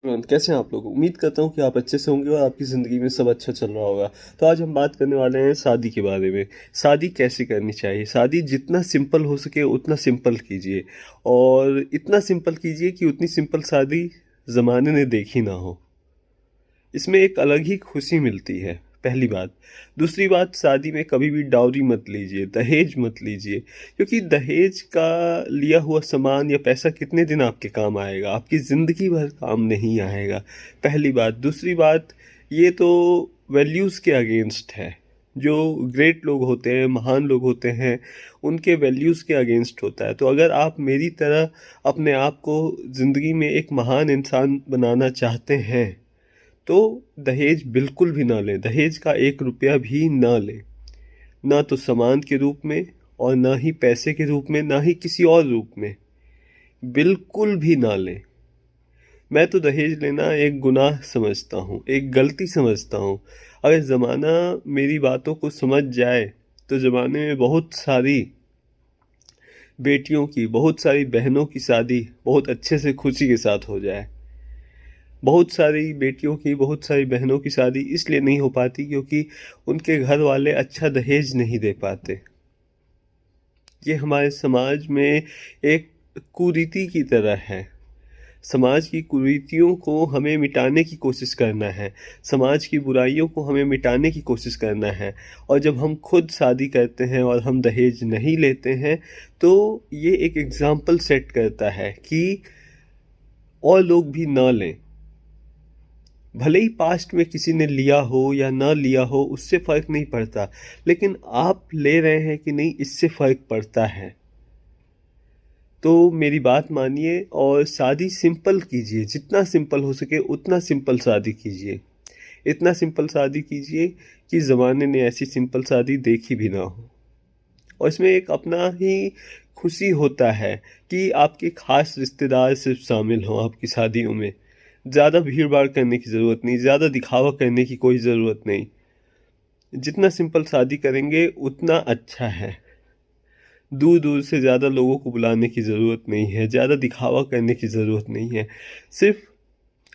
कैसे हैं आप लोग। उम्मीद करता हूँ कि आप अच्छे से होंगे और आपकी ज़िंदगी में सब अच्छा चल रहा होगा। तो आज हम बात करने वाले हैं शादी के बारे में। शादी कैसे करनी चाहिए। शादी जितना सिंपल हो सके उतना सिंपल कीजिए, और इतना सिंपल कीजिए कि उतनी सिंपल शादी ज़माने ने देखी ना हो। इसमें एक अलग ही खुशी मिलती है, पहली बात। दूसरी बात, शादी में कभी भी डाउरी मत लीजिए, दहेज मत लीजिए, क्योंकि दहेज का लिया हुआ सामान या पैसा कितने दिन आपके काम आएगा, आपकी ज़िंदगी भर काम नहीं आएगा, पहली बात। दूसरी बात, ये तो वैल्यूज़ के अगेंस्ट है। जो ग्रेट लोग होते हैं, महान लोग होते हैं, उनके वैल्यूज़ के अगेंस्ट होता है। तो अगर आप मेरी तरह अपने आप को ज़िंदगी में एक महान इंसान बनाना चाहते हैं तो दहेज बिल्कुल भी ना लें। दहेज का 1 रुपया भी ना लें, ना तो सामान के रूप में, और ना ही पैसे के रूप में, ना ही किसी और रूप में। बिल्कुल भी ना लें। मैं तो दहेज लेना एक गुनाह समझता हूँ, एक गलती समझता हूँ। अगर ज़माना मेरी बातों को समझ जाए तो ज़माने में बहुत सारी बेटियों की, बहुत सारी बहनों की शादी बहुत अच्छे से खुशी के साथ हो जाए। बहुत सारी बेटियों की, बहुत सारी बहनों की शादी इसलिए नहीं हो पाती क्योंकि उनके घर वाले अच्छा दहेज नहीं दे पाते। ये हमारे समाज में एक कुरीति की तरह है। समाज की कुरीतियों को हमें मिटाने की कोशिश करना है, समाज की बुराइयों को हमें मिटाने की कोशिश करना है। और जब हम खुद शादी करते हैं और हम दहेज नहीं लेते हैं तो ये एक एग्ज़ाम्पल सेट करता है कि और लोग भी ना लें। भले ही पास्ट में किसी ने लिया हो या ना लिया हो, उससे फ़र्क नहीं पड़ता, लेकिन आप ले रहे हैं कि नहीं, इससे फ़र्क पड़ता है। तो मेरी बात मानिए और शादी सिंपल कीजिए। जितना सिंपल हो सके उतना सिंपल शादी कीजिए। इतना सिंपल शादी कीजिए कि ज़माने ने ऐसी सिंपल शादी देखी भी ना हो। और इसमें एक अपना ही खुशी होता है कि आपके ख़ास रिश्तेदार सिर्फ शामिल हों आपकी शादियों में। ज़्यादा भीड़ भाड़ करने की ज़रूरत नहीं, ज़्यादा दिखावा करने की कोई ज़रूरत नहीं। जितना सिंपल शादी करेंगे उतना अच्छा है। दूर दूर से ज़्यादा लोगों को बुलाने की ज़रूरत नहीं है, ज़्यादा दिखावा करने की ज़रूरत नहीं है। सिर्फ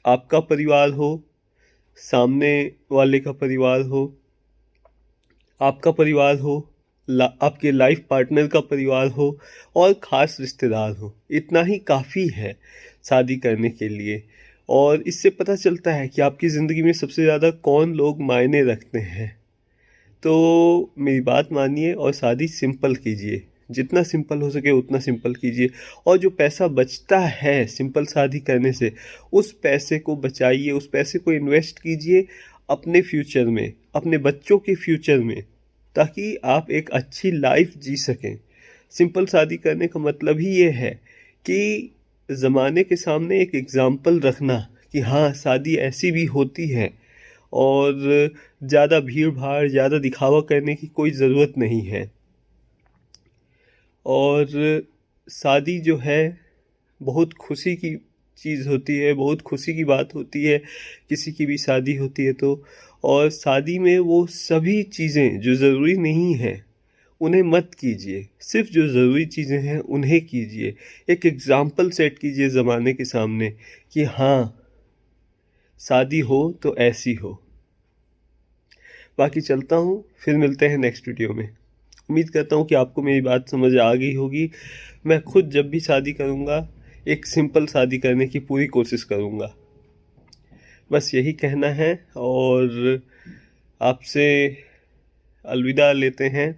आपका परिवार हो, सामने वाले का परिवार हो, आपका परिवार हो, आपके लाइफ पार्टनर का परिवार हो, और ख़ास रिश्तेदार हो। इतना ही काफ़ी है शादी करने के लिए। और इससे पता चलता है कि आपकी ज़िंदगी में सबसे ज़्यादा कौन लोग मायने रखते हैं। तो मेरी बात मानिए और शादी सिंपल कीजिए। जितना सिंपल हो सके उतना सिंपल कीजिए। और जो पैसा बचता है सिंपल शादी करने से, उस पैसे को बचाइए, उस पैसे को इन्वेस्ट कीजिए अपने फ्यूचर में, अपने बच्चों के फ्यूचर में, ताकि आप एक अच्छी लाइफ जी सकें। सिंपल शादी करने का मतलब ही ये है कि ज़माने के सामने एक एग्ज़ाम्पल रखना कि हाँ, शादी ऐसी भी होती है। और ज़्यादा भीड़ भाड़, ज़्यादा दिखावा करने की कोई ज़रूरत नहीं है। और शादी जो है बहुत खुशी की चीज़ होती है, बहुत खुशी की बात होती है किसी की भी शादी होती है तो। और शादी में वो सभी चीज़ें जो ज़रूरी नहीं हैं उन्हें मत कीजिए, सिर्फ जो ज़रूरी चीज़ें हैं उन्हें कीजिए। एक एग्ज़ाम्पल सेट कीजिए ज़माने के सामने कि हाँ, शादी हो तो ऐसी हो। बाकी चलता हूँ, फिर मिलते हैं नेक्स्ट वीडियो में। उम्मीद करता हूँ कि आपको मेरी बात समझ आ गई होगी। मैं खुद जब भी शादी करूँगा एक सिंपल शादी करने की पूरी कोशिश करूँगा। बस यही कहना है, और आपसे अलविदा लेते हैं।